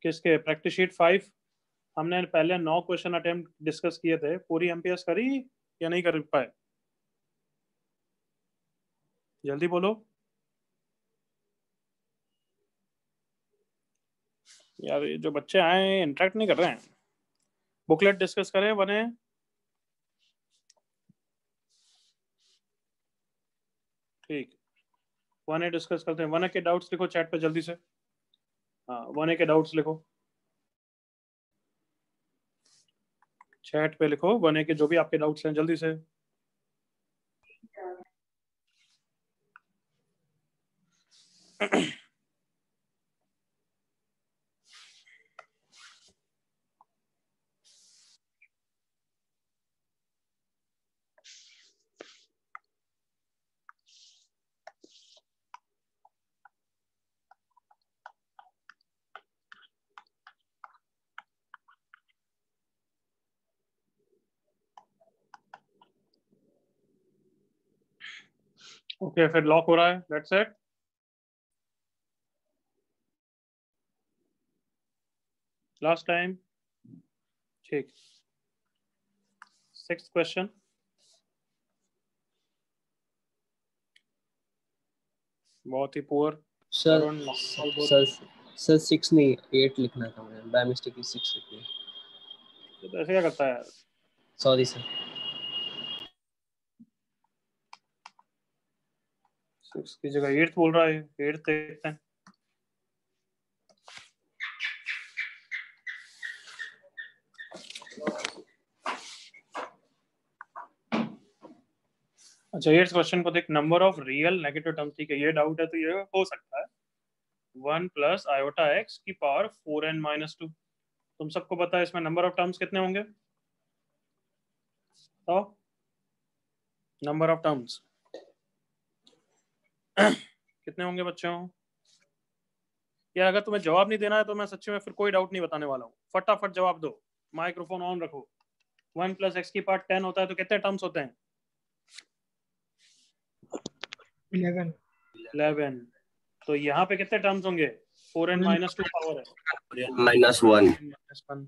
किसके? Practice sheet 5 हमने पहले 9 क्वेश्चन अटेम्प्ट डिस्कस किए थे, पूरी एमपीएस करी या नहीं कर पाए? जल्दी बोलो यार, ये जो बच्चे आए इंटरेक्ट नहीं कर रहे हैं। बुकलेट डिस्कस करें बने? ठीक, 1A डिस्कस करते हैं। 1A के डाउट्स लिखो चैट पे जल्दी से। हाँ, 1A के डाउट्स लिखो चैट पे, लिखो 1A के जो भी आपके डाउट्स हैं जल्दी से। ओके, फिर लॉक हो रहा है, दैट्स इट। लास्ट टाइम, ठीक। 6th क्वेश्चन, बहुत ही पुअर। सर 6 नहीं 8 लिखना था मुझे, बाय मिस्टेक 6 लिखना। तो ऐसे क्या करता है यार? Sorry sir. 6 की जगह 8th बोल रहा है। 8th देखते हैं। अच्छा, 8th क्वेश्चन को देख। Number of real negative terms, ठीक है, ये डाउट है तो ये हो सकता है 1 प्लस आयोटा एक्स की पावर 4n माइनस 2। तुम सबको पता है इसमें नंबर ऑफ टर्म्स कितने होंगे? तो नंबर ऑफ टर्म्स कितने होंगे बच्चों? यार अगर तुम्हें जवाब नहीं देना है तो मैं सच्ची में फिर कोई डाउट नहीं बताने वाला हूँ। फटाफट जवाब दो, माइक्रोफोन ऑन रखो। 1 प्लस एक्स की पावर 10 होता है तो कितने टर्म्स होते हैं? 11। तो यहाँ पे कितने टर्म्स होंगे? 4n माइनस 2 पावर है -1।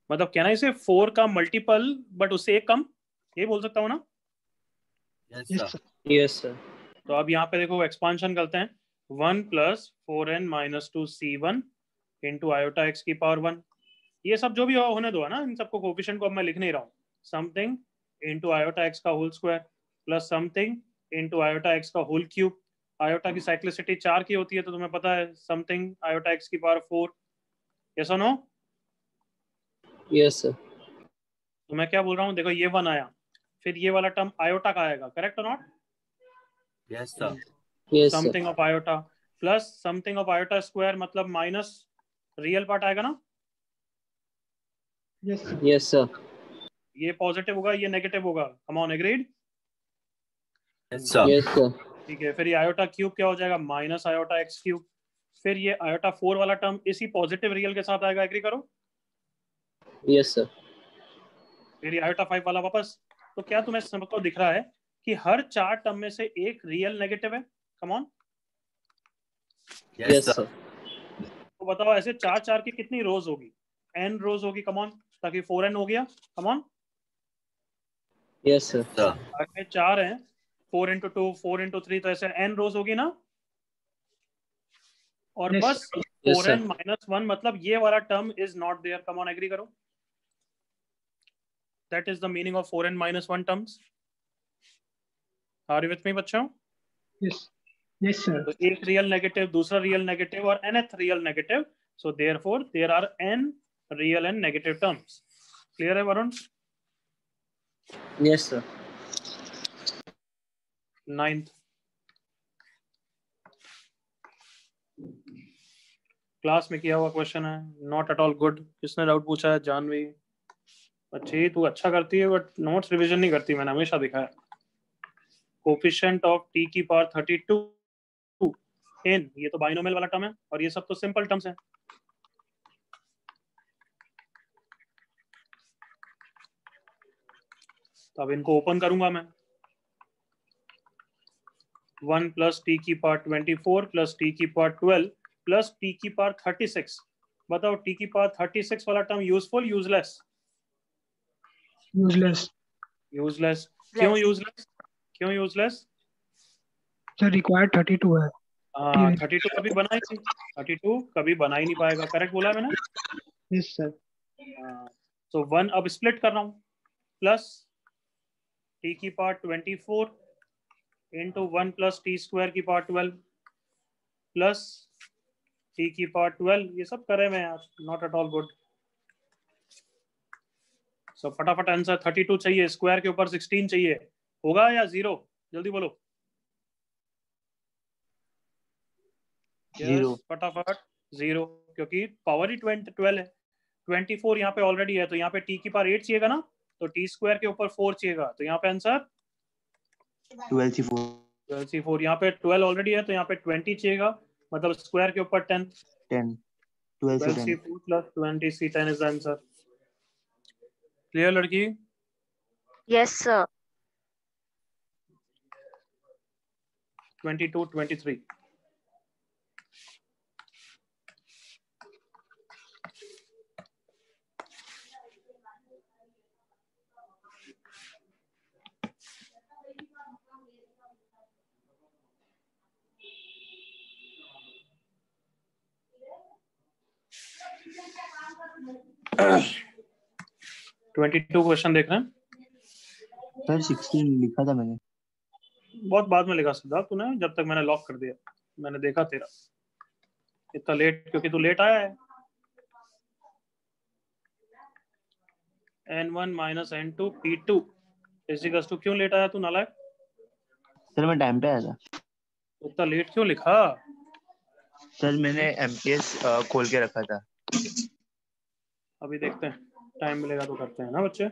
मतलब कहना इसे 4 का मल्टीपल बट उससे एक कम, ये बोल सकता हूँ ना? Yes sir. तो अब यहाँ पे देखो एक्सपांशन करते हैं। 1 plus 4n minus 2 c1 into iota x की पावर 1। ये सब जो भी होने दो है ना, इन सबको कोफिशिएंट को अब मैं लिख नहीं रहा हूँ। समथिंग इंटू आयोटा एक्स का whole square plus something into iota x का होल क्यूब। आयोटा की साइक्लिसिटी 4 की होती है तो तुम्हें पता है समथिंग आयोटा एक्स की पावर 4। यस और नो? Yes sir. तो मैं क्या बोल रहा हूँ, देखो ये 1 आया, फिर ये वाला टर्म आयोटा का आएगा, करेक्ट और not? Yes sir. Yes sir. Something of iota plus something of iota square, मतलब माइनस रियल पार्ट आएगा ना? Yes sir. ये पॉजिटिव होगा, ये नेगेटिव होगा। Come on, agreed? Yes sir. ठीक है, फिर ये आयोटा क्यूब क्या हो जाएगा? Minus iota x cube. फिर ये आयोटा 4 वाला टर्म इसी पॉजिटिव रियल के साथ आएगा, एग्री करो? Yes sir. फिर ये आयोटा 5 वाला वापस। तो क्या तुम्हें सबको दिख रहा है कि हर 4 टर्म में से एक रियल नेगेटिव है? Come on. Yes sir. तो बताओ ऐसे 4 4 की कितनी रोज होगी? n रोज होगी। कम ऑन, ताकि 4n हो गया। कम ऑन। Yes sir. आगे 4 हैं, 4 इंटू 2 4 इंटू 3, तो ऐसे n रोज होगी ना? और बस 4n माइनस 1, मतलब ये वाला term is not there. Come on, agree करो? That is the meaning of 4n minus 1 terms. Are you with me बच्चों? Yes yes sir. तो एक रियल नेगेटिव, दूसरा रियल नेगेटिव और nth real negative. So therefore there are n real and negative terms. Clear है Varun? Yes sir. 9th class में किया हुआ question है, नॉट एट ऑल गुड। किसने डाउट पूछा है? जानवी। अच्छी, तू अच्छा करती है बट नोट्स रिवीजन नहीं करती, मैंने हमेशा देखा है। कोफिशिएंट ऑफ t की पावर 32 n, ये तो बाइनोमियल वाला टर्म है और ये सब तो सिंपल टर्म्स है। तो अब इनको ओपन करूंगा मैं। 1 प्लस t की पावर 24 प्लस t की पावर 12 प्लस t की पावर 36 बताओ t की पावर 36 वाला term useful useless? Useless useless. क्यों यूजलेस? क्यों यूजलेस? सर, रिक्वायर्ड 32 है। हाँ 32 कभी बना ही नहीं, 32 कभी बना ही नहीं पाएगा। करेक्ट बोला है मैंने? Yes sir. तो 1 अब स्प्लिट कर रहा हूँ, प्लस t की power 24 into 1 plus T square की पावर 12 प्लस t की पावर 12। ये सब करे मैं यार, नॉट एट ऑल गुड। सो फटाफट आंसर 32 चाहिए, स्क्वायर के ऊपर 16 चाहिए। होगा या जीरो? जल्दी बोलो। जीरो। फटाफट जीरो, क्योंकि पावर ही 12 है। 24 यहाँ पे ऑलरेडी है, तो यहाँ पे t की पावर 8 चाहिएगा ना, तो t स्क्वायर के ऊपर 4 चाहिएगा, तो यहाँ पे आंसर 12c4। यहाँ पे 12 ऑलरेडी है, तो यहाँ पे 20 चाहिएगा, मतलब स्क्वायर के ऊपर 10। 12c4 plus 20c 10 is the answer. Clear लड़की? Yes sir. 22 23। Twenty two question देख रहे हैं सर? 16 लिखा था मैंने। बहुत बाद में लिखा सिद्धार्थ तूने, जब तक मैंने लॉक कर दिया। मैंने देखा तेरा इतना लेट, क्योंकि तू लेट आया है। n1 minus n2 p2 equals to, क्यों लेट आया तू नालायक? सर मैं टाइम पे आया था। इतना लेट क्यों लिखा? सर मैंने MPS खोल के रखा था। अभी देखते हैं, टाइम मिलेगा तो करते हैं ना बच्चे।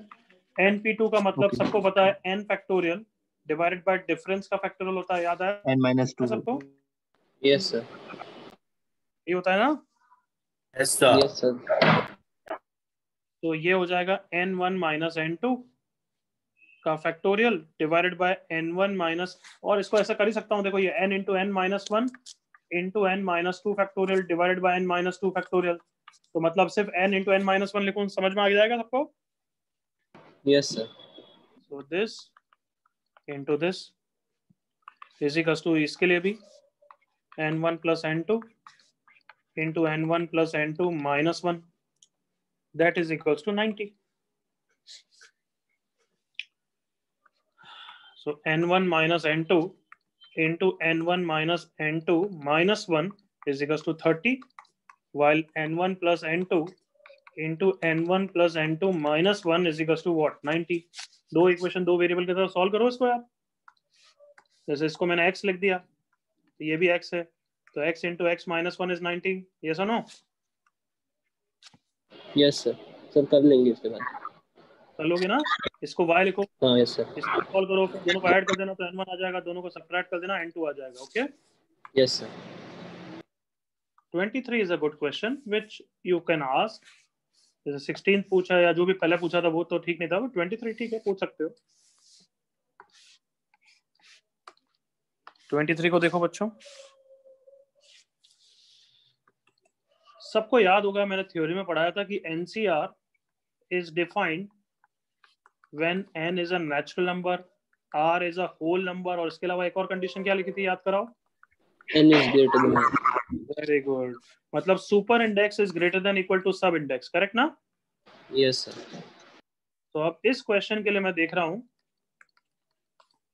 np2 का मतलब सबको पता है, n factorial divided by difference का फैक्टोरियल होता है, याद है n-2 सबको? Yes sir. ये होता है ना? Yes sir. तो ये हो जाएगा n1 माइनस n2 का factorial divided by n1 minus, और इसको ऐसा कर ही सकता हूँ, देखो ये n into n minus 1 into n minus 2 factorial divided by n minus 2 factorial. तो मतलब सिर्फ n इंटू n माइनस 1 लिखूं, समझ में आ जाएगा सबको? Yes sir. So this into this is equals to, इसके लिए भी n1 plus n2 into n1 plus n2 minus 1, that is equals to 90। So n1 minus n2 into n1 minus n2 minus 1 is equals to 30, while n1 plus n2 into n1 plus n2 minus 1 is equals to what? 90। दो equation दो variable के साथ solve करो इसको यार। जैसे इसको मैंने x लिख दिया, तो ये भी x है, तो x into x minus 1 is 90। yes or no? Yes sir. Sir कर लेंगे इसके बाद। कर लोगे ना? इसको y लिखो, हाँ यस सर। इसको सॉल्व करो, फिर दोनों को ऐड कर देना तो n1 आ जाएगा, दोनों को सब्ट्रैक्ट कर देना n2 आ जाएगा। Okay? Yes sir. 23 is a good question which you can ask। जैसे 16 पूछा या जो भी पहले पूछा था वो तो ठीक नहीं था, 23 ठीक है, पूछ सकते हो। 23 को देखो बच्चों, सबको याद होगा, मैंने थ्योरी में पढ़ाया था कि NCR is defined when n is a natural number, r is a whole number, और इसके अलावा एक और कंडीशन क्या लिखी थी, याद कराओ? n is greater than। Very good, मतलब super index is greater than equal to sub index, correct ना? Yes sir. तो अब इस क्वेश्चन के लिए मैं देख रहा हूं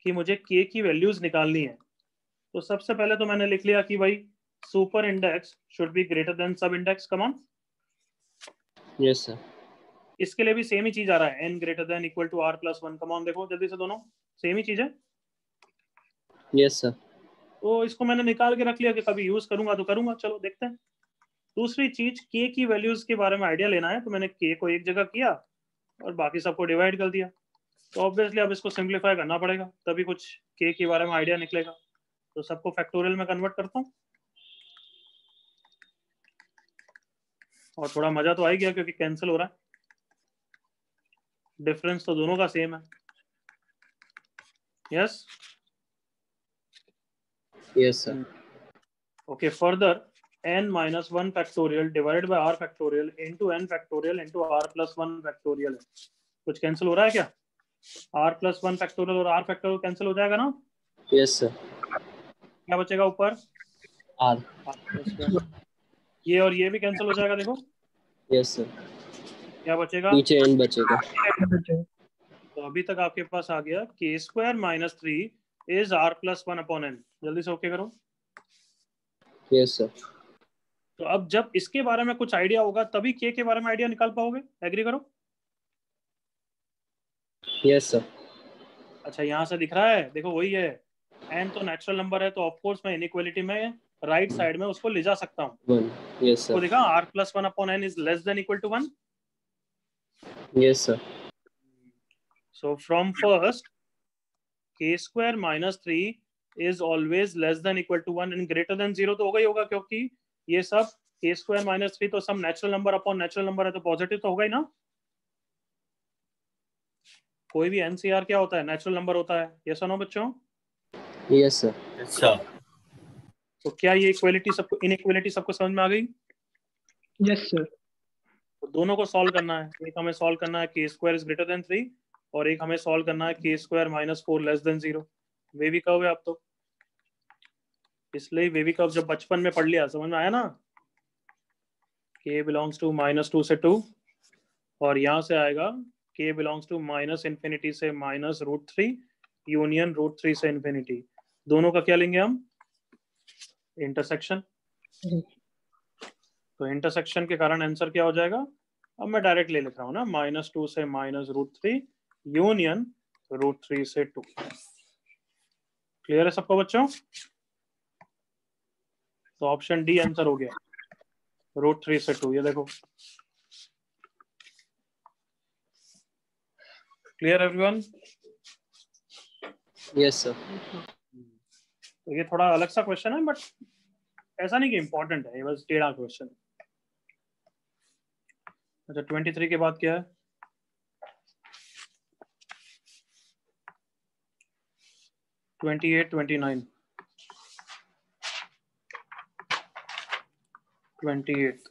कि मुझे k की वैल्यूज निकालनी है। तो सबसे पहले तो मैंने लिख लिया कि भाई super index should be greater than sub index. Come on. Yes sir. इसके लिए भी सेम ही चीज आ रहा है, n greater than equal to r plus 1। Come on, देखो जल्दी से, दोनों सेम ही चीज है। Yes sir. तो इसको मैंने निकाल के रख लिया कि कभी यूज करूंगा तो करूंगा। चलो देखते हैं। दूसरी चीज, k की वैल्यूज के बारे में आइडिया लेना है, तो मैंने k को एक जगह किया और बाकी सबको डिवाइड कर दिया। तो ऑब्वियसली अब इसको सिंप्लीफाई करना पड़ेगा, तभी कुछ k के बारे में आइडिया निकलेगा। तो सबको फैक्टोरियल में कन्वर्ट करता हूँ, और थोड़ा मजा तो आ ही गया क्योंकि कैंसिल हो रहा है, डिफरेंस तो दोनों का सेम है। Yes yes sir. Okay, further n minus 1 factorial divided by r factorial into n factorial into r plus 1 factorial है। कुछ कैंसिल हो रहा है क्या? r plus 1 factorial और r factorial कैंसिल हो जाएगा ना? Yes sir. क्या बचेगा ऊपर? आर। ये और ये भी कैंसिल हो जाएगा, देखो। Yes sir. क्या बचेगा? नीचे एन बचेगा। तो अभी तक आपके पास आ गया k square minus 3 is r plus 1 upon n। जल्दी से ओके करो। Yes sir. तो अब जब इसके बारे में कुछ आइडिया होगा तभी k के बारे में आइडिया निकाल पाओगे। एग्री करो। Yes sir. अच्छा, यहाँ से दिख रहा है, देखो वही है। n तो नेचुरल नंबर है, तो ऑफकोर्स मैं इनइक्वालिटी में राइट साइड में उसको ले जा सकता हूँ। 1। यस तो सर। देखा r plus 1 upon n is less than equal to 1। Yes sir. So from first, k square minus 3 is always less than equal to 1 and greater than 0 तो होगा ही होगा, क्योंकि ये सब k square minus 3 तो सब natural number upon natural number है, तो पॉजिटिव तो होगा ही ना। कोई भी NCR क्या होता है? नेचुरल नंबर होता है। ये सुनो बच्चों। Yes sir. तो क्या ये इक्वालिटी सबको, इनइक्वालिटी सबको समझ में आ गई? Yes sir. तो दोनों को सॉल्व करना है। एक हमें सॉल्व करना है k square is greater then 3 और एक हमें सॉल्व करना है k square minus 4 less than 0। वे भी कर्व है आप तो, इसलिए वे भी कर्व जब बचपन में पढ़ लिया समझ में आया ना। k बिलोंग्स टू -2 से 2 और यहाँ से आएगा k बिलोंग्स टू -∞ से -√3 यूनियन √3 से इन्फिनिटी। दोनों का क्या लेंगे हम? इंटरसेक्शन। तो इंटरसेक्शन के कारण आंसर क्या हो जाएगा? अब मैं डायरेक्ट ले लिख रहा हूँ ना, -2 से -√3 यूनियन √3 से 2। क्लियर है सबको बच्चों? तो ऑप्शन डी आंसर हो गया, √3 से 2। ये देखो, क्लियर एवरीवन? Yes sir. तो ये थोड़ा अलग सा क्वेश्चन है, बट ऐसा नहीं कि इंपॉर्टेंट है, ये बस टेढ़ा क्वेश्चन। अच्छा, 23 के बाद क्या है? (28, 29, 28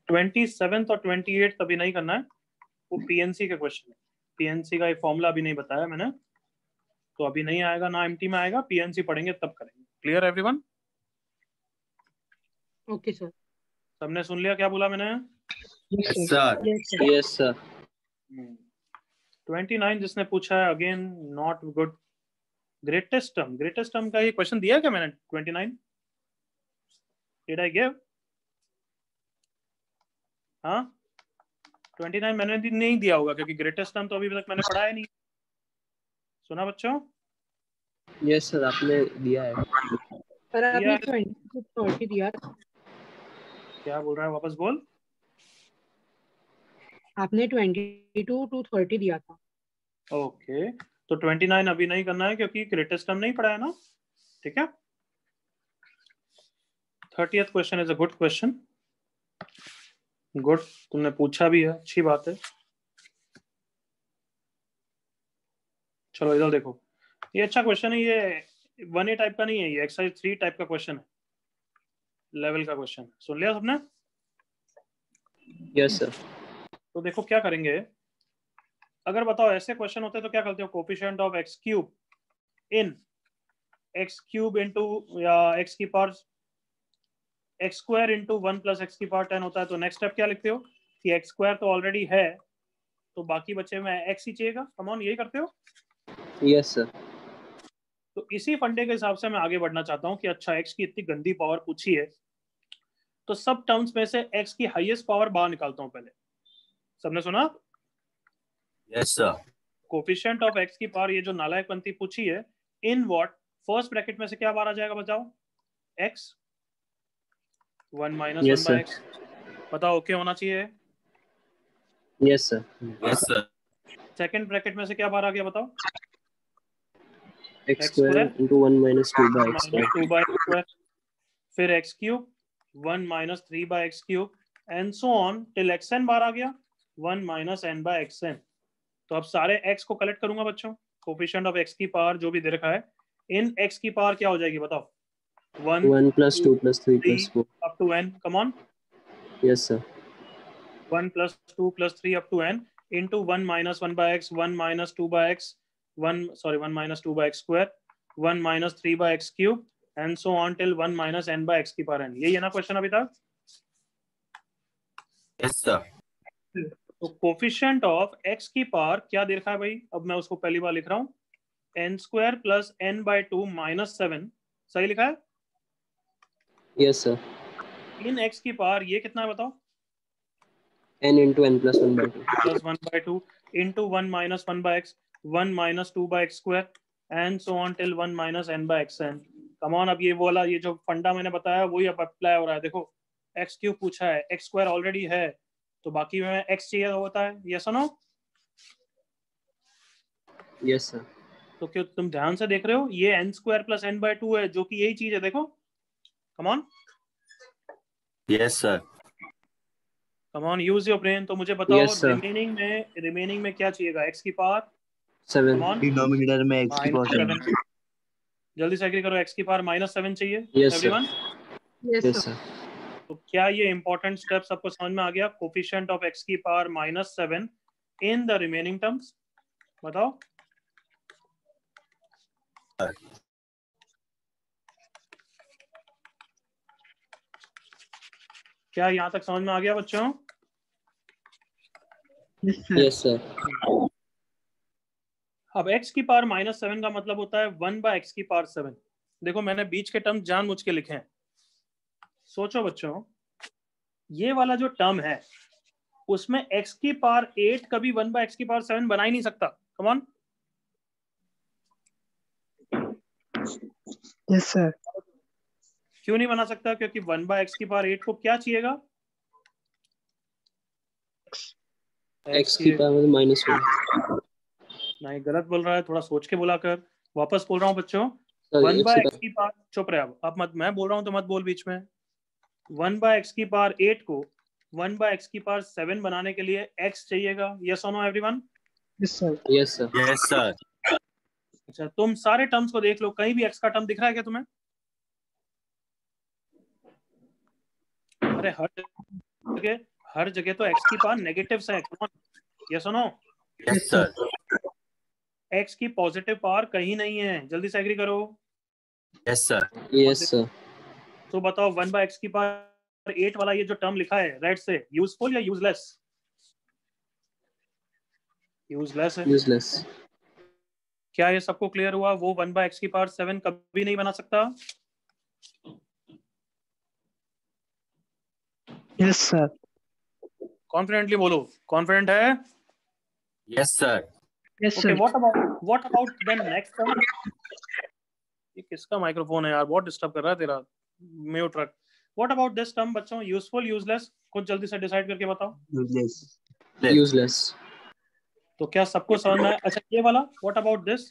27 और 28 अभी नहीं करना है, वो पीएनसी के क्वेश्चन है। पीएनसी का एक फॉर्मूला अभी नहीं बताया मैंने, तो अभी नहीं आएगा ना, एमटी में आएगा। पीएनसी पढ़ेंगे तब करेंगे। Clear everyone? Okay sir. सबने सुन लिया क्या बोला मैंने? Yes sir. Yes sir. 29 जिसने पूछा है, again not good. Greatest term का ये क्वेश्चन दिया क्या मैंने? 29 डिड आई गिव? हाँ, 29 मैंने नहीं दिया होगा, क्योंकि ग्रेटेस्ट टर्म तो अभी तक मैंने पढ़ाया नहीं। सुना बच्चों? यस सर, आपने दिया है। सर आपने 20 to 30 दिया। क्या बोल रहा है? वापस बोल। आपने 22 to 30 दिया था। ओके, तो 29 अभी नहीं करना है, क्योंकि ग्रेटेस्ट टर्म नहीं पढ़ाया ना। ठीक है। 30th question is a good question. Good, तुमने पूछा भी है, अच्छी बात है। चलो इधर देखो, ये अच्छा क्वेश्चन है। ये 1A टाइप का नहीं है, ये एक्सरसाइज 3 टाइप का क्वेश्चन है, लेवल का क्वेश्चन। सुन लिया सबने? Yes sir. तो देखो क्या करेंगे, अगर बताओ ऐसे क्वेश्चन होते तो क्या करते हो? Coefficient of x cube in x cube into या x की power x square into 1 plus x की पावर 10 होता है, तो नेक्स्ट स्टेप क्या लिखते हो कि x स्क्वायर तो ऑलरेडी है, तो बाकी बचे में x ही चाहिएगा। कम ऑन, यही करते हो? Yes sir. तो इसी फंडे के हिसाब से मैं आगे बढ़ना चाहता हूँ कि अच्छा x की इतनी गंदी पावर पूछी है, तो सब टर्म्स में से x की हाईएस्ट पावर बाहर निकालता हूँ पहले। सबने सुना? Yes sir. Coefficient of x की पावर, ये जो नालायक पंक्ति पूछी है, इन व्हाट, फर्स्ट ब्रैकेट में से क्या बाहर आ जाएगा बताओ? x 1 - 1 by x। बताओ ओके होना चाहिए? Yes sir. Yes sir. Second bracket में से क्या बाहर आ गया बताओ? x square into 1 minus 2 by x square। 2 by x square। फिर x cube 1 - 3 by x cube and so on till xn बाहर आ गया 1 - n by xn। तो अब सारे x को कलेक्ट करूंगा बच्चों, कोफिशिएंट ऑफ x की पावर जो भी दे रखा है, इन x की पावर क्या हो जाएगी बताओ? 1 plus 2 plus 3 plus 4. up to n, come on. Yes, sir. 1 plus 2 plus 3 up to n into 1 minus 1 by x, 1 minus 2 by x, 1 minus 2 by x square, 1 minus 3 by x cube, and so on till 1 minus n by x की power n. यही है ना question अभी तक? Yes, sir. तो coefficient of x की power क्या दे रखा है भाई? अब मैं उसको पहली बार लिख रहा हूँ, n square plus n by 2 minus 7. सही लिखा है? Yes, sir. इन x की पावर ये कितना है बताओ? n into n plus 1 by 2. Plus 1 by 2 into 1 minus 1 by x, 1 minus 2 by x square, and so on till 1 minus n by xn. Come on, अब ये बोला, ये जो फंडा मैंने बताया वही अब अप्लाई हो रहा है. देखो x क्यूब पूछा है, x स्क्वायर ऑलरेडी है, तो बाकी में x चाहिए होता है. यस और नो? Yes, sir. तो क्यों तुम ध्यान से देख रहे हो? ये n square plus n by 2 है, जो कि यही चीज है. देखो, कम on. Yes, sir. Come on, use your brain. तो मुझे बताओ, Yes, sir. रिमेनिंग में क्या चाहिएगा? x की पावर 7. कम ऑन, डिनोमिनेटर में x की पावर 7. जल्दी से एग्री करो. x की पावर -7 चाहिए. Yes, sir. Everyone? Yes, Yes, sir. sir. तो क्या ये इंपॉर्टेंट स्टेप सबको समझ में आ गया? कोफिशिएंट ऑफ x की power -7 in the remaining terms. बताओ. क्या यहाँ तक समझ में आ गया बच्चों? Yes, sir. Yes, sir. अब x की पावर -7 का मतलब होता है 1 by x की पावर 7. देखो मैंने बीच के टर्म जानबूझ के लिखे हैं. सोचो बच्चों, ये वाला जो टर्म है उसमें x की पावर 8 कभी 1 by x की पावर 7 बना ही नहीं सकता. कम ऑन. Yes, sir. क्यों नहीं बना सकता? क्योंकि 1 by x की पावर 8 को क्या चाहिएगा? X की पावर -1. नहीं, गलत बोल रहा है. थोड़ा सोच के बोला कर. वापस बोल रहा हूँ बच्चों, Sorry, 1 X by की x की पावर, चुप रहे अब मत, मैं बोल रहा हूँ तो मत बोल बीच में. 1 by x की पावर 8 को 1 by x की पावर 7 बनाने के लिए x चाहिएगा. यस और no everyone? Yes, sir. Yes, sir. Yes, sir. अच्छा, तुम सारे टर्म्स को देख लो, कहीं भी x का टर्म दिख रहा है क्या तुम्हें? अरे हर जगह तो x की पावर नेगेटिव है. यस और नो? Yes, sir. x की पॉजिटिव पावर कहीं नहीं है. जल्दी से एग्री करो. Yes, sir. Yes, sir. तो बताओ, 1 by x की पावर 8 वाला ये जो टर्म लिखा है राइट से, यूजफुल या यूजलेस? यूजलेस है. Useless. क्या ये सबको क्लियर हुआ? वो 1 by x की पावर 7 कभी नहीं बना सकता. Yes, sir. कॉन्फिडेंटली बोलो. कॉन्फिडेंट है? Yes, sir. Yes, okay. sir. What about the next term? ये किसका माइक्रोफोन है यार? बहुत डिस्टर्ब कर रहा है तेरा. म्यूट रख. व्हाट अबाउट दिस टर्म बच्चों? Useful, useless? कुछ जल्दी से डिसाइड करके बताओ. Useless. Useless. तो क्या सबको समझ में आया? अच्छा, ये वाला what about this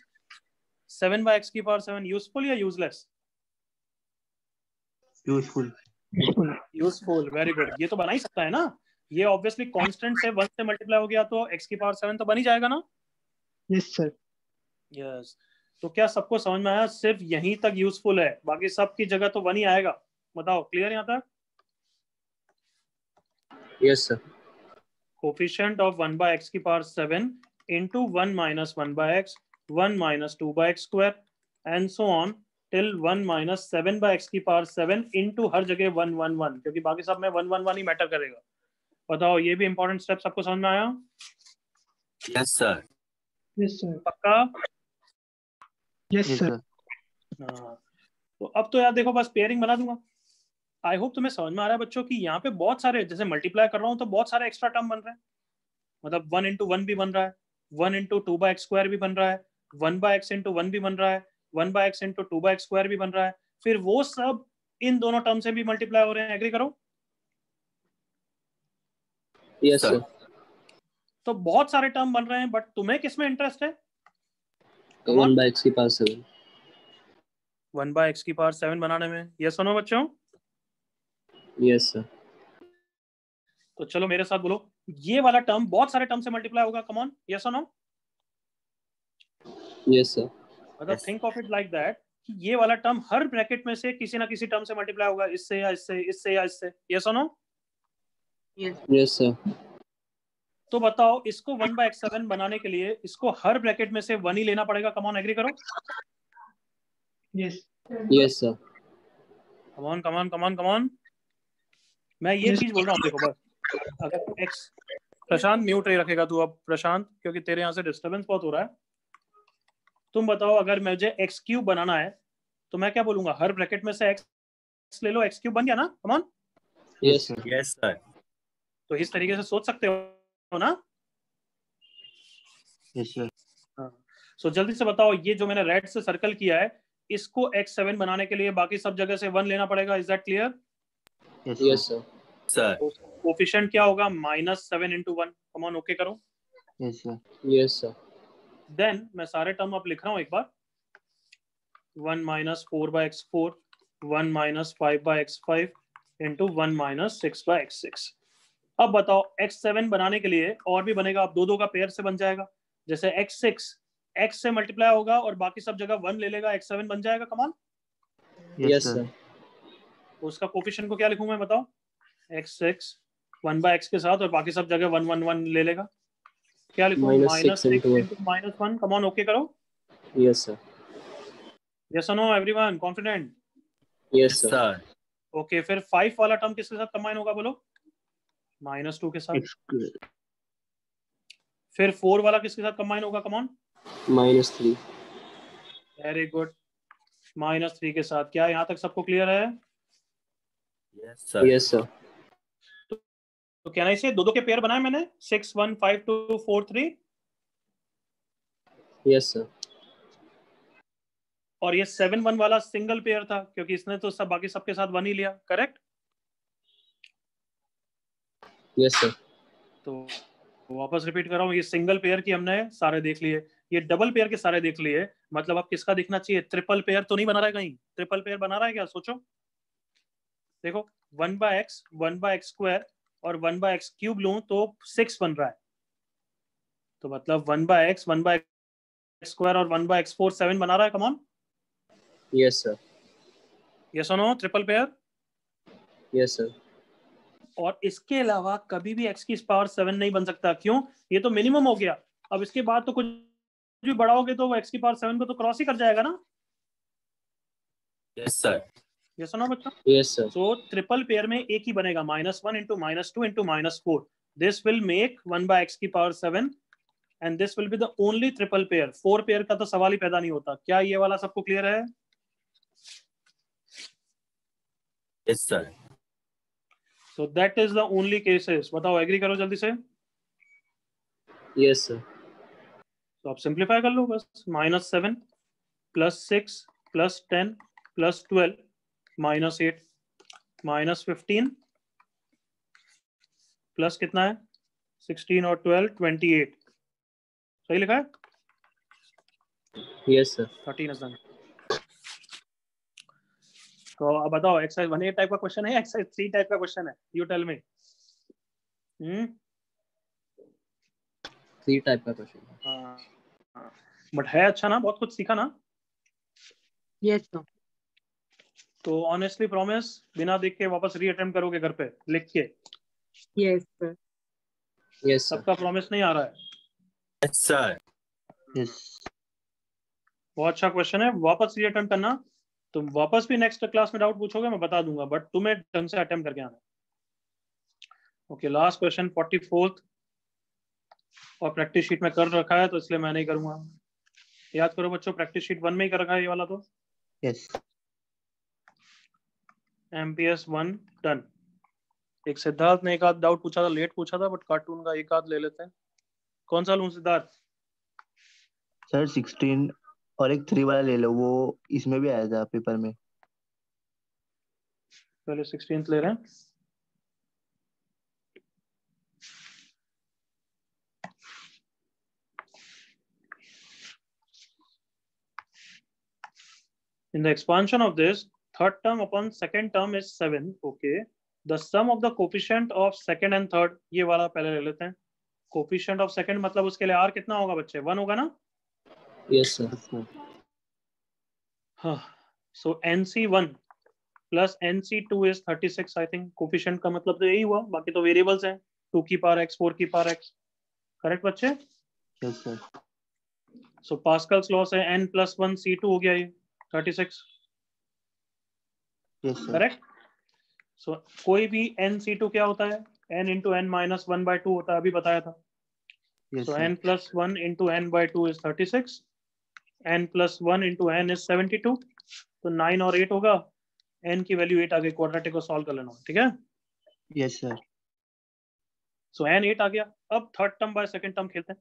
7 by x की पावर 7, यूजफुल या useless? Useful. Useful. Useful. Very good. ये तो बना ही सकता है ना. ये ऑब्वियसली कांस्टेंट से 1 से मल्टीप्लाई हो गया तो x की पावर 7 तो बन ही जाएगा ना. Yes, sir. यस. तो क्या सबको समझ में आया? सिर्फ यहीं तक यूजफुल है, बाकी सब की जगह तो 1 ही आएगा. बताओ, क्लियर यहाँ तक? Yes, sir. Coefficient of 1 by x की power 7 into 1 minus 1 by x, 1 minus 2 by x square, and so on till 1 minus 7 by x की पावर 7 into हर जगह 1 1 1, क्योंकि बाकी सब में 1 1 1 ही मैटर करेगा. बताओ, ये भी इंपॉर्टेंट स्टेप सबको समझ में आया? Yes, sir. Yes, sir. पक्का? Yes, Yes, sir. sir. हाँ. तो अब तो यार देखो, बस पेयरिंग बना दूंगा. आई होप तुम्हें समझ में आ रहा है बच्चों कि यहाँ पे बहुत सारे, जैसे मल्टीप्लाई कर रहा हूँ तो बहुत सारे एक्स्ट्रा टर्म बन रहे हैं. मतलब 1 into 1 भी बन रहा है, 1 into 2 by x square भी बन रहा है, 1 by x into 1 भी बन रहा है, 1 by x into 2 by x square भी बन रहा है. फिर वो सब इन दोनों टर्म से भी मल्टीप्लाई हो रहे हैं. एग्री करो? Yes, sir. तो बहुत सारे टर्म बन रहे हैं, बट तुम्हें किसमें इंटरेस्ट है? 1 by x की पावर 7. 1 by x की पावर 7 बनाने में. ये सुनो बच्चों. Yes, sir. तो चलो मेरे साथ बोलो, ये वाला टर्म बहुत सारे टर्म से मल्टीप्लाई होगा. कम ऑन, यस और नो? Yes, sir. मतलब Yes. Think of it like that कि ये वाला टर्म हर ब्रैकेट में से किसी ना किसी टर्म से मल्टीप्लाई होगा, इससे या इससे, इससे या इससे। यस और नो? Yes, sir. तो बताओ इसको 1/x7 बनाने के लिए इसको हर ब्रैकेट में से 1 ही लेना पड़ेगा। कम ऑन, एग्री करो। Yes. Yes, sir. Come on come on come on come on. मैं ये Yes. चीज बोल रहा हूँ, देखो बस अगर x, प्रशांत म्यूट ही रखेगा तू अब प्रशांत, क्योंकि तेरे यहाँ से डिस्टर्बेंस बहुत हो रहा है। तुम बताओ अगर मुझे x क्यूब बनाना है तो मैं क्या बोलूंगा, हर ब्रैकेट में से x ले लो, x क्यूब बन गया ना। कम on. Yes, sir. Yes, sir. तो इस तरीके से सोच सकते हो ना। Yes sir. सो जल्दी से बताओ, ये जो मैंने रेड से सर्कल किया है इसको x7 बनाने के लिए बाकी सब जगह से 1 लेना पड़ेगा। Is that clear? Yes, sir. Sir. Coefficient क्या होगा, -7 × 1। कम ऑन, ओके करो। Yes sir. Yes, sir. Then मैं सारे टर्म अब लिख रहा हूँ एक बार। 1 - 4/x4, 1 - 5/x5 × 1 - 6/x6। अब बताओ x7 बनाने के लिए और भी बनेगा, अब दो का पेयर से बन जाएगा। जैसे x6 x से मल्टीप्लाई होगा और बाकी सब जगह 1 ले लेगा, x7 बन जाएगा। कम ऑन। Yes, sir. तो उसका कोफिशिएंट को क्या लिखूंगा मैं, बताओ। x6 1/x के साथ और बाकी सब जगह 1 1 1 ले लेगा। क्या लिखूं, -6 -6 into × -1। कम ऑन, ओके करो। Yes, sir. यस और no everyone, confident? Yes, Yes, sir. sir. Okay, फिर 5 वाला टर्म किसके साथ कंबाइन होगा, बोलो। -2 के साथ। फिर 4 वाला किसके साथ कंबाइन होगा, कम ऑन। -3. वेरी गुड, -3 के साथ। क्या यहाँ तक सबको क्लियर है? Yes, sir. Yes, sir. तो क्या ना, इसे दो के पेयर बनाए मैंने, 6 1 5 2 4 3। Yes, sir. और ये 7 1 वाला सिंगल पेयर था क्योंकि इसने तो सब बाकी सबके साथ 1 ही लिया। करेक्ट? Yes, sir. तो वापस रिपीट कर रहा हूँ, ये सिंगल पेयर की हमने सारे देख लिए, ये डबल पेयर के सारे देख लिए। मतलब अब किसका दिखना चाहिए, ट्रिपल पेयर तो नहीं बना रहा है कहीं? ट्रिपल पेयर बना रहा है क्या, सोचो। देखो 1/x 1/x² और 1/x³ लूं तो 6 बन रहा है। तो मतलब 1/x 1/x² और 1/x4 7 बना रहा है। Come on. Yes, sir. Yes और no, triple pair? Yes, sir. और इसके अलावा कभी भी x की पावर 7 नहीं बन सकता। क्यों? ये तो मिनिमम हो गया। अब इसके बाद तो कुछ भी बढ़ाओगे तो वो x की पावर 7 को तो क्रॉस ही कर जाएगा ना। Yes, sir. यस और नो बच्चों? Yes, sir. सो ट्रिपल पेयर में एक ही बनेगा, -1 × -2 × -4। दिस विल मेक 1/x की power 7 and this will be the only triple pair. 4 pair का तो सवाल ही पैदा नहीं होता। क्या ये वाला सबको क्लियर है? Yes, sir. So that is the only cases. बताओ, एग्री करो जल्दी से। Yes, sir. तो आप सिंप्लीफाई कर लो बस। -7 + 6 + 10 + 12 -8 -15 प्लस कितना है, 16 और 12 28। सही लिखा है? Yes, sir. 13 is done. तो अब बताओ, एक्सरसाइज 1A टाइप का क्वेश्चन है, एक्सरसाइज 3 टाइप का क्वेश्चन है? You tell me. 3 type का question. बट है अच्छा ना, बहुत कुछ सीखा ना। Yes, sir. तो ऑनेस्टली प्रॉमिस, बिना देख के वापस री अटेम्प्ट करोगे घर पे लिख के? Yes, sir. Yes, sir. सबका प्रॉमिस नहीं आ रहा है? Yes, sir. यस। बहुत अच्छा क्वेश्चन है, वापस री अटेम्प्ट करना। तुम वापस भी नेक्स्ट क्लास में डाउट पूछोगे, मैं बता दूंगा, बट तुम्हें ढंग से अटेम्प्ट करके आना। ओके, लास्ट क्वेश्चन 44th, और प्रैक्टिस शीट में कर रखा है तो इसलिए मैं नहीं करूंगा। याद करो बच्चों, प्रैक्टिस शीट 1 में ही कर रखा है ये वाला तो। यस। MPS 1 done. एक सिद्धार्थ ने एक आध डाउट पूछा था, लेट पूछा था, बट कार्टून का एक आध ले लेते हैं। कौन सा लूं सिद्धार्थ? सर 16 और एक 3 वाला ले लो, वो इसमें भी आया था पेपर में। पहले 16th ले रहे हैं। In the expansion of this, third term upon second term is 7. Okay. The sum of the coefficient of second and third, ये वाला पहले ले लेते हैं। Coefficient of second मतलब उसके लिए r कितना होगा बच्चे? 1 होगा ना? Yes, sir. Yes, sir. हाँ, so NC1 plus NC2 is 36 I think. Coefficient का मतलब तो यही हुआ, बाकी तो वेरिएबल्स हैं. 2 की पावर x, 4 की पावर x. करेक्ट बच्चे? Yes, sir. सो पास्कल्स लॉ से n plus 1 C2 हो गया ये 36. Yes, sir. करेक्ट? सो कोई भी n C2 क्या होता है? n into n minus 1/2 होता है, अभी बताया था. Yes, So sir. n plus 1 into n/2 is 36. n plus 1 into n is 72. तो 9 और 8 होगा. n की वैल्यू 8 आ गई. क्वाड्रेटिक को सॉल्व कर लेना, ठीक है? Yes, sir. सो n 8 आ गया. अब third term by second term खेलते हैं.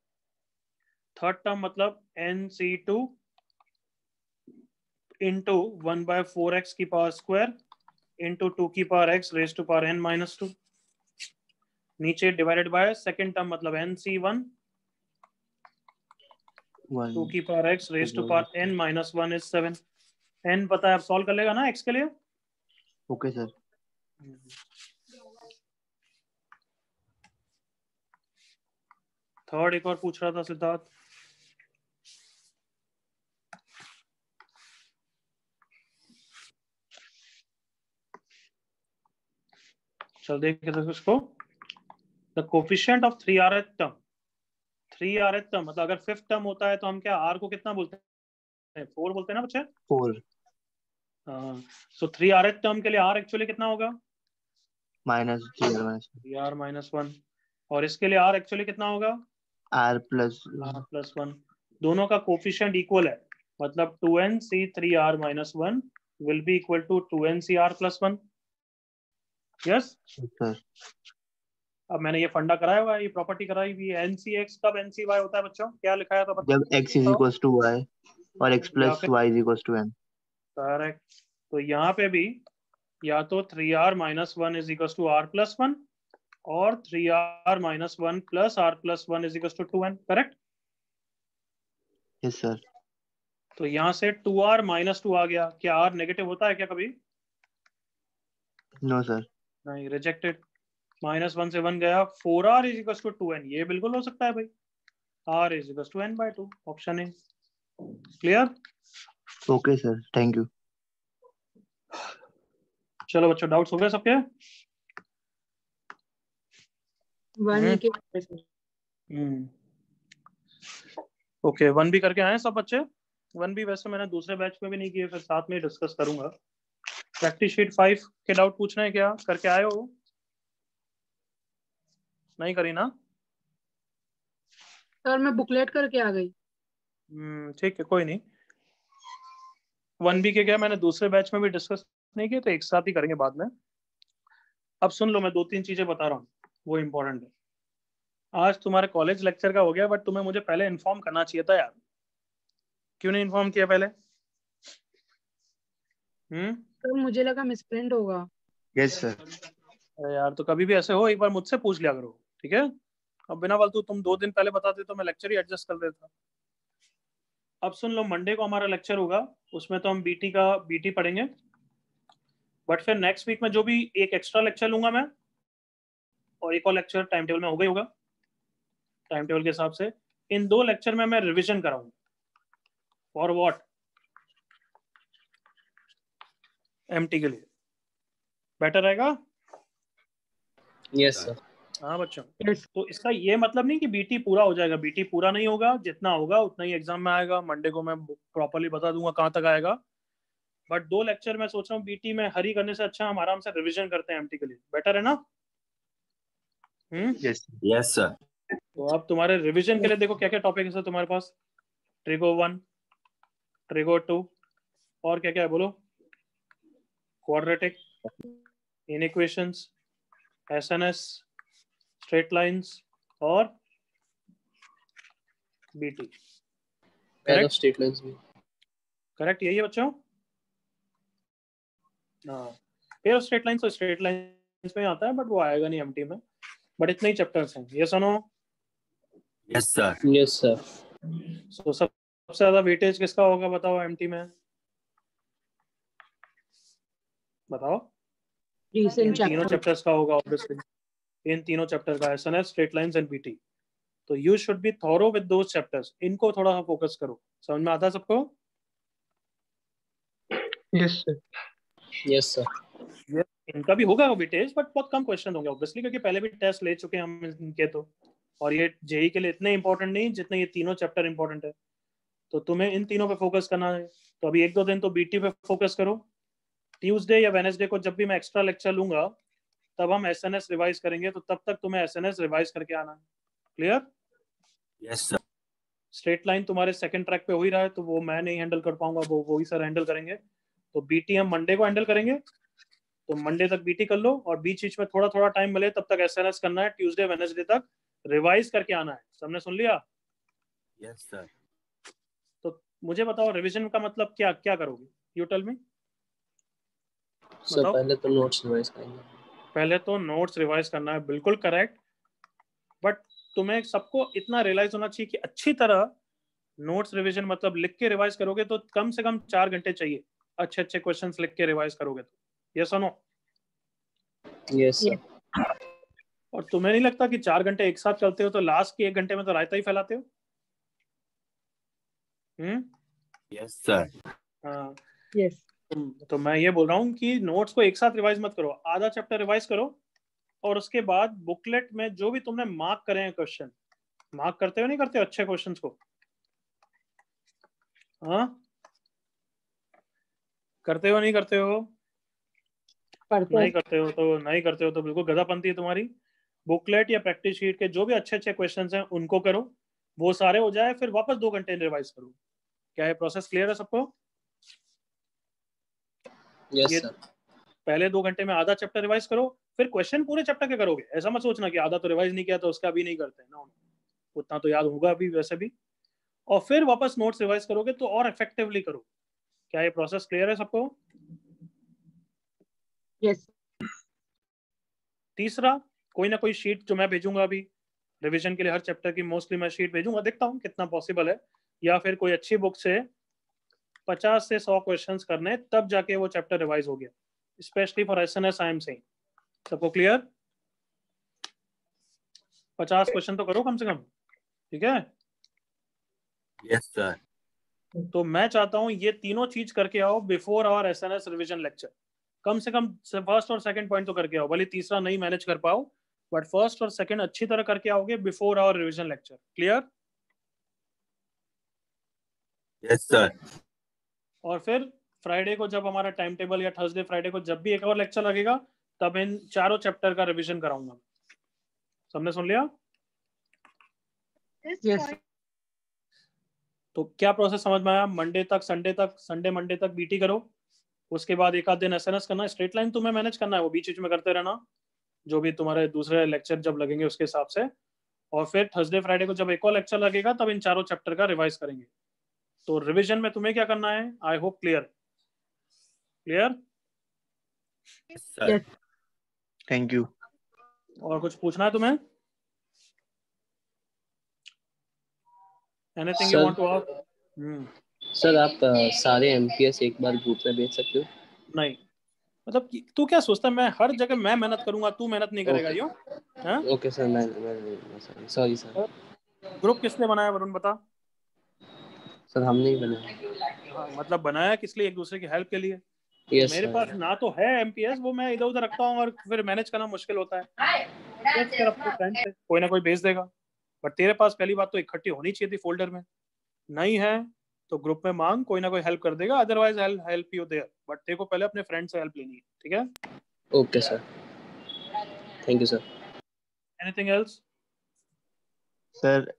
थर्ड टर्म मतलब nc2 into 1/4x की पावर स्क्वायर into 2 की power x raised to power n minus 2. नीचे डिवाइडेड बाय सेकंड टर्म मतलब nc1 1. 2 की power x raised to power n minus 1 is 7. n पता है, अब सॉल्व कर लेगा ना x के लिए. Okay, sir. थर्ड एक और पूछ रहा था सिद्धार्थ. चल देखिए तो इसको. The coefficient of 3rth term. 3rth term मतलब अगर फिफ्थ टर्म होता है तो हम क्या r को कितना बोलते हैं? 4 बोलते हैं ना बच्चे. 4. सो 3rth टर्म के लिए r एक्चुअली कितना होगा? Minus 3R minus 3r minus 1. और इसके लिए r एक्चुअली कितना होगा? R plus r plus 1. दोनों का कोफिशिएंट इक्वल है, मतलब 2nc3r minus 1 will be equal to 2ncr plus 1. Yes? sir. अब मैंने ये फंडा कराया हुआ है, ये प्रॉपर्टी कराई हुई है. ncx कब ncy होता है बच्चों? क्या लिखा है तो बताओ. जब x is equals to y और x plus y is equals to n. Correct. तो यहाँ पे भी या तो 3r minus 1 is equals to r plus 1 और 3r minus 1 plus r plus 1 is equals to 2n. Correct? Yes, sir. तो यहाँ से 2r minus 2 आ गया. क्या r नेगेटिव होता है क्या कभी? No, sir. नहीं, रिजेक्टेड. -1 से 1 गया. 4r is equals to 2n. ये बिल्कुल हो सकता है भाई. r is equals to n/2. Option A. Clear? Okay, sir. Thank you. चलो बच्चों, डाउट्स हो गए सबके? 1 के ओके. 1 भी करके आए सब बच्चे? 1 भी वैसे मैंने दूसरे बैच में भी नहीं किए, फिर साथ में डिस्कस करूंगा. प्रैक्टिस शीट 5 के डाउट पूछना है क्या? करके आए हो? नहीं करी ना? सर मैं बुकलेट करके आ गई. ठीक है, कोई नहीं. 1 भी के क्या मैंने दूसरे बैच में भी डिस्कस नहीं किए, तो एक साथ ही करेंगे बाद में. अब सुन लो, मैं 2-3 चीजें बता रहा हूँ, वो इम्पोर्टेंट है. आज तुम्हारे कॉलेज लेक्चर का हो गया, बट तुम्हें मुझे पहले इन्फॉर्म करना चाहिए था यार. क्यों नहीं इन्फॉर्म किया पहले? सर मुझे लगा मिसप्रिंट होगा. Yes, sir. अरे यार, तो कभी भी ऐसे हो एक बार मुझसे पूछ लिया करो, ठीक है? अब बिना फालतू तुम 2 दिन पहले बताते तो मैं लेक्चर ही एडजस्ट कर देता. अब सुन लो, मंडे को हमारा लेक्चर होगा, उसमें तो हम बीटी पढ़ेंगे. बट फिर नेक्स्ट वीक में जो भी एक एक्स्ट्रा लेक्चर लूंगा मैं, और एक और लेक्चर टाइम टेबल में हो गई होगा. टाइम टेबल के हिसाब से इन 2 लेक्चर में मैं रिवीजन कराऊंगा. For what? एमटी के लिए. बेटर रहेगा? Yes, sir. हाँ बच्चों. Yes. तो इसका ये मतलब नहीं कि बीटी पूरा हो जाएगा. बीटी पूरा नहीं होगा, जितना होगा उतना ही एग्जाम में आएगा. मंडे को मैं प्रॉपर्ली बता दूंगा कहाँ तक आएगा. बट 2 लेक्चर मैं सोच रहा हूँ बीटी में हरी करने से अच्छा हम आराम से रिवीजन करते हैं एमटी के लिए. बेटर है ना? Yes. Yes, sir. तो अब तुम्हारे रिवीजन के लिए देखो क्या क्या टॉपिक है सर तुम्हारे पास. ट्रिगो 1, ट्रिगो 2, और क्या क्या है बोलो? क्वाड्रेटिक, इनइक्वेशंस, एसएनएस, स्ट्रेट लाइंस और BT. Pair of straight lines भी. करेक्ट, यही है बच्चों. हाँ, पेयर ऑफ स्ट्रेट लाइंस तो स्ट्रेट लाइंस में आता है, बट वो आएगा नहीं एमटी में. बट इतने ही चैप्टर्स हैं. ये सुनो. Yes, sir. Yes, sir. सो सबसे ज्यादा वेटेज किसका होगा बताओ एमटी में? बताओ. इन तीनों चैप्टर्स का होगा ऑब्वियसली. इन तीनों चैप्टर का, SNS, straight lines and BT. तो you should be thorough with those chapters. इनको थोड़ा सा फोकस करो. समझ में आता है सबको? Yes sir. Yes sir. इनका भी होगा वेटेज, बट बहुत कम क्वेश्चन होंगे ऑब्वियसली, क्योंकि पहले भी टेस्ट ले चुके हैं हम इनके तो, और ये जेई के लिए इतने इंपॉर्टेंट नहीं जितने ये तीनों चैप्टर इंपॉर्टेंट है। तो तुम्हें इन तीनों पे फोकस करना है। तो अभी 1-2 दिन तो बीटी पे फोकस करो। ट्यूसडे या वेडनेसडे को जब भी मैं एक्स्ट्रा लेक्चर लूंगा तब हम एसएनएस रिवाइज करेंगे, तो तब तक तुम्हें एसएनएस रिवाइज करके आना है। Clear? Yes sir. Straight line तुम्हारे सेकंड ट्रैक पे हो ही रहा है, तो वो मैं नहीं हैंडल कर पाऊंगा, वो ही सर हैंडल करेंगे। तो बीटी हम मंडे को हैंडल करेंगे, तो मंडे तक बीटी कर लो, और बीच बीच में थोड़ा थोड़ा टाइम मिले तब तक एसएनएस करना है। ट्यूसडे वेडनेसडे तक रिवाइज करके आना है। सबने सुन लिया? Yes sir. तो मुझे बताओ रिवीजन का मतलब क्या क्या करोगे? You tell me. सर पहले तो नोट्स रिवाइज करेंगे। पहले तो नोट्स रिवाइज करना है, बिल्कुल करेक्ट। बट तुम्हें सबको इतना रियलाइज होना चाहिए कि अच्छी तरह नोट्स रिवीजन मतलब लिख के रिवाइज करोगे तो कम से कम 4 घंटे चाहिए। अच्छे अच्छे क्वेश्चंस लिख के रिवाइज करोगे तो। यस और नो? Yes sir. और तुम्हें नहीं लगता कि 4 घंटे एक साथ चलते हो तो लास्ट के 1 घंटे में तो रायता ही फैलाते हो? Yes sir. हाँ। यस। तो मैं ये बोल रहा हूँ कि नोट्स को एक साथ रिवाइज मत करो, आधा चैप्टर रिवाइज करो, और उसके बाद बुकलेट में जो भी तुमने मार्क करे हैं क्वेश्चन, मार्क करते हो नहीं करते हो अच्छे क्वेश्चंस को? हाँ, करते हो नहीं करते हो? नहीं करते हो तो बिल्कुल गधापंती है तुम्हारी। बुकलेट या प्रैक्टिस शीट के जो भी अच्छे अच्छे क्वेश्चंस हैं उनको करो, वो सारे हो जाए, फिर वापस 2 घंटे रिवाइज करो। क्या ये प्रोसेस क्लियर है सबको? यस ये सर। पहले 2 घंटे में आधा चैप्टर रिवाइज करो, फिर क्वेश्चन पूरे चैप्टर के करोगे। ऐसा मत सोचना कि आधा तो रिवाइज नहीं किया तो उसका भी नहीं करते ना, उतना तो याद होगा अभी वैसे भी, और फिर वापस नोट्स रिवाइज करोगे तो और इफेक्टिवली करो। क्या ये प्रोसेस क्लियर है सबको? यस। तीसरा, कोई ना कोई शीट जो मैं भेजूंगा अभी रिवीजन के लिए, हर चैप्टर की मोस्टली मैं शीट भेजूंगा, देखता हूँ कितना पॉसिबल है, या फिर कोई अच्छी बुक से 50 से 100 क्वेश्चंस करने, तब जाके वो चैप्टर रिवाइज हो गया। Specially for SNS I am saying. सबको क्लियर? 50 क्वेश्चन तो करो कम से कम, ठीक है? Yes sir. तो मैं चाहता हूँ ये तीनों चीज करके आओ before our SNS revision lecture. कम से कम फर्स्ट और सेकंड पॉइंट तो करके आओ, भले तीसरा नहीं मैनेज कर पाओ, बट फर्स्ट और सेकंड अच्छी तरह करके आओगे before our revision lecture. Clear? Yes sir. और फिर फ्राइडे को जब हमारा टाइम टेबल, या थर्सडे फ्राइडे को जब भी एक और लेक्चर लगेगा, तब इन चारों चैप्टर का रिवीजन कराऊंगा। सबने सुन लिया? यस। तो क्या प्रोसेस समझ में आया? मंडे तक, संडे मंडे तक बीटी करो, उसके बाद एक आध दिन एसएनएस करना। स्ट्रेट लाइन तुम्हें मैनेज करना है, वो बीच बीच में करते रहना, जो भी तुम्हारे दूसरे लेक्चर जब लगेंगे उसके हिसाब से। और फिर थर्सडे फ्राइडे को जब एक और लेक्चर लगेगा तब इन चारों चैप्टर का रिवाइज करेंगे। तो रिवीजन में तुम्हें क्या करना है? I hope clear. Clear? Yes sir. Thank you. और कुछ पूछना है तुम्हें? Anything you want to ask? Sir आप सारे एमपीएस एक बार ग्रुप में भेज सकते हो? नहीं, मतलब तू क्या सोचता है मैं हर जगह मैं मेहनत करूंगा, तू मेहनत नहीं करेगा? यूं? हाँ? Okay sir. मैं सॉरी सर। ग्रुप किसने बनाया वरुण, बता? सर हमने ही बनाया। हाँ, मतलब बनाया किस लिए? एक दूसरे की हेल्प के लिए। यस मेरे पास सर। ना तो है एमपीएस, वो मैं इधर उधर रखता हूँ और फिर मैनेज करना मुश्किल होता है। बस फिर अपने फ्रेंड से कोई ना कोई भेज देगा। बट तेरे पास पहली बात तो इकट्ठी होनी चाहिए थी फोल्डर में, नहीं है तो ग्रुप में मांग, कोई ना कोई हेल्प कर देगा, otherwise I help you there. But तेरे को पहले अपने फ्रेंड से हेल्प लेनी है, ठीक है? Okay sir. Thank you sir. Anything else? Sir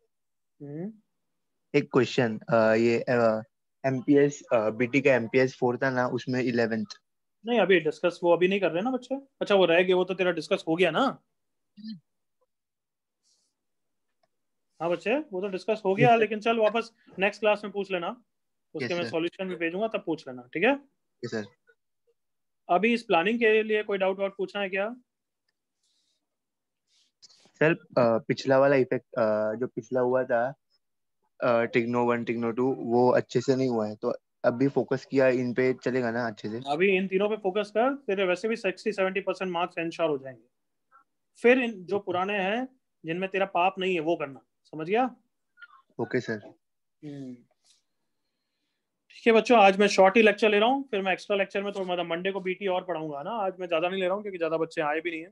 एक क्वेश्चन, ये एमपीएस बीटी का एमपीएस 4 था ना, उसमें 11th। नहीं, अभी डिस्कस वो अभी नहीं कर रहे ना बच्चे। अच्छा, वो रह गए, वो तो तेरा डिस्कस हो गया ना? हाँ बच्चे, वो तो डिस्कस हो गया, लेकिन चल वापस नेक्स्ट क्लास में पूछ लेना, उसके मैं सॉल्यूशन भी भेजूंगा, तब पूछ लेना, ठीक है? सर अभी इस प्लानिंग के लिए कोई डाउट वाउट पूछना है क्या? सर पिछला वाला इफेक्ट जो पिछला हुआ था, टिग्नो 1 टिग्नो 2, वो अच्छे से नहीं हुआ है, तो अभी फोकस किया इन पे चलेगा ना अच्छे से? अभी इन तीनों पे फोकस कर, तेरे वैसे भी 60-70% मार्क्स इंश्योर हो जाएंगे। फिर इन जो पुराने हैं जिनमें तेरा पाप नहीं है वो करना, समझ गया? Okay sir. ठीक है बच्चों, आज मैं शॉर्ट ही लेक्चर ले रहा हूँ, फिर मैं एक्स्ट्रा लेक्चर में तो मतलब मंडे को बीटी और पढ़ाऊंगा ना। आज मैं ज्यादा नहीं ले रहा हूँ क्योंकि ज्यादा बच्चे आए भी नहीं है,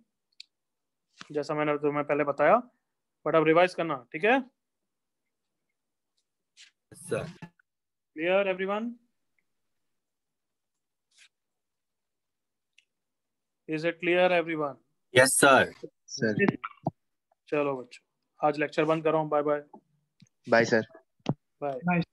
जैसा मैंने तुम्हें पहले बताया। बट अब रिवाइज करना, ठीक है? Sir. Clear everyone? Is it clear everyone? Yes sir. Sir. चलो बच्चों, आज लेक्चर बंद कर रहा हूँ। Bye bye. Bye sir. Bye. Nice.